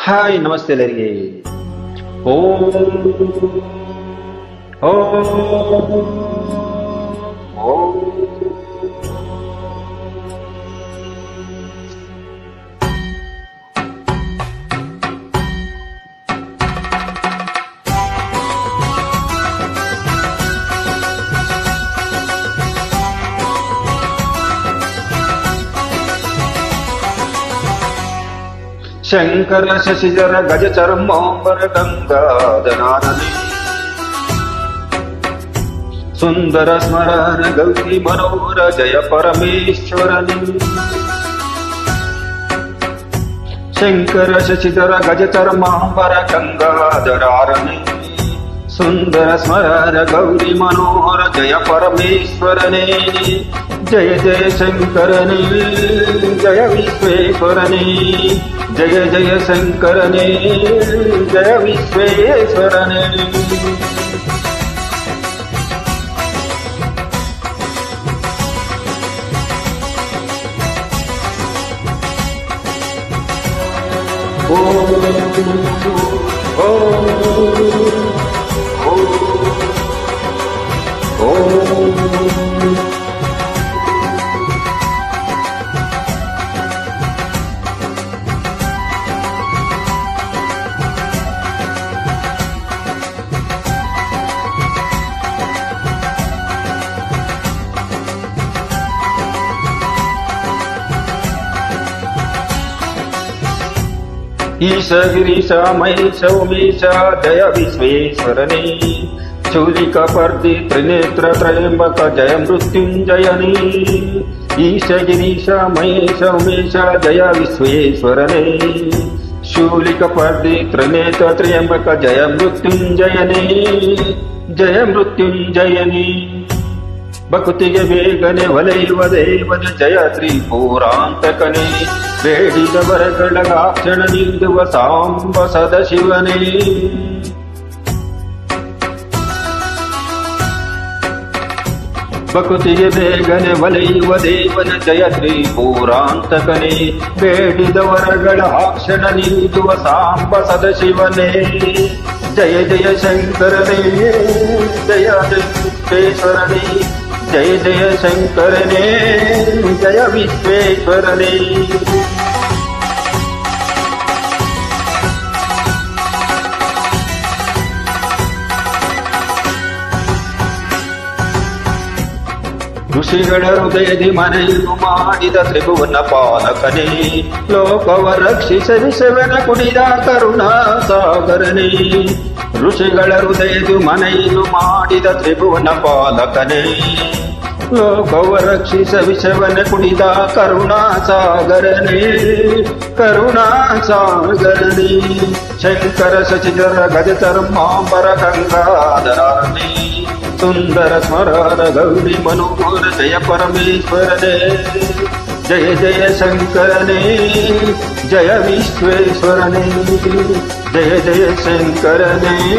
Hi ನಮಸ್ತೆ ಎಲ್ಲರಿಗೆ. ಓಂ ಓಂ ಓಂ. ಶಂಕರ ಶಶಿಧರ ಗಜ ಚರ್ಮಾಂಬರ ಗಂಗಾಧರಾನನೆ ಸುಂದರ ಸ್ಮರಣ ಗೌರಿ ಮನೋಹರ ಜಯ ಪರಮೇಶ್ವರನೇ. ಶಂಕರ ಶಶಿಧರ ಗಜ ಚರ್ಮಾಂಬರ ಗಂಗಾಧರಾನನೆ ಸುಂದರ ಸ್ಮರಣ ಗೌರಿ ಮನೋಹರ ಜಯ ಪರಮೇಶ್ವರನೇ. ಜಯ ಜಯ ಶಂಕರನೇ ಜಯ ವಿಶ್ವೇಶ್ವರನೇ. ಜಯ ಜಯ ಶಂಕರನೇ ಜಯ ವಿಶ್ವೇಶ್ವರನೇ. ಓ ಓ ಈಶ ಗಿರೀಶ ಮಹೇಶ ಉಮೇಶ ಜಯ ವಿಶ್ವೇಶ್ವರನೇ. ಶೂಲಿಕ ಪರ್ದಿ ತ್ರಿನೇತ್ರ ತ್ರಯಂಬಕ ಜಯ ಮೃತ್ಯುಂಜಯನೇ. ಈಶ ಗಿರೀಶ ಮಹೇಶ ಉಮೇಶ ಜಯ ವಿಶ್ವೇಶ್ವರನೇ. ಶೂಲಿಕ ಪರ್ದಿ ತ್ರಿನೇತ್ರ ತ್ರಯಂಬಕ ಜಯ ಮೃತ್ಯುಂಜಯನೇ. ಜಯ ಮೃತ್ಯುಂಜಯನೇ. ಭಕ್ತಿಗೆ ಬೇಗನೆ ಒಲೆಯುವ ದೇವನ ಜಯ ತ್ರಿಪುರಾಂತಕನೇ. ಬೇಡಿದ ವರಗಳ ಕ್ಷಣ ನೀಡುವ ಸಾಂಬ ಸದಾಶಿವನೇ. ಭಕ್ತಿಗೆ ಬೇಗನೆ ಒಲೆಯುವ ದೇವನ ಜಯ ತ್ರಿಪುರಾಂತಕನೇ. ಬೇಡಿದ ವರಗಳ ಕ್ಷಣ ನೀಡುವ ಸಾಂಬ ಸದಾಶಿವನೇ. ಜಯ ಜಯ ಶಂಕರನೇ ಜಯ ವಿಶ್ವೇಶ್ವರನೇ. ಜಯ ಜಯ ಶಂಕರನೇ ಜಯ ವಿಶ್ವೇಶ್ವರನೇ. ಋಷಿಗಳ ಹೃದಯದಿ ಮನೆಯನ್ನು ಮಾಡಿದ ತ್ರಿಭುವನ ಪಾಲಕನೇ. ಲೋಕವ ರಕ್ಷಿಸ ವಿಷವನ ಕುಡಿದ ಕರುಣಾ ಸಾಗರನೇ. ಋಷಿಗಳ ಹೃದಯದಿ ಮನೆಯನ್ನು ಮಾಡಿದ ತ್ರಿಭುವನ ಪಾಲಕನೇ. ಲೋಕವ ರಕ್ಷಿಸ ವಿಷವನ ಕುಡಿದ ಕರುಣಾ ಸಾಗರನೇ. ಕರುಣಾ ಸಾಗರನೇ. ಶಂಕರ ಶಶಿಧರ ಗಜ ಚರ್ಮಾಂಬರ ಗಂಗಾಧರಾನನೆ ಸುಂದರ ಸ್ಮರಣ ಗೌರಿ ಮನೋಹರ ಜಯ ಪರಮೇಶ್ವರನೇ. ಜಯ ಜಯ ಶಂಕರನೇ ಜಯ ವಿಶ್ವೇಶ್ವರನೇ. ಜಯ ಜಯ ಶಂಕರನೇ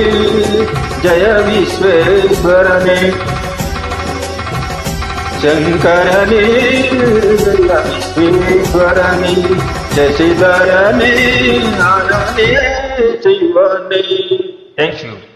ಜಯ ವಿಶ್ವೇಶ್ವರನೇ. ಶಂಕರನೇ ಜಯ ವಿಶ್ವೇಶ್ವರನೇ. ಶಶಿಧರನೇ ಆನನೇ ಶಿವನೇ. Thank you.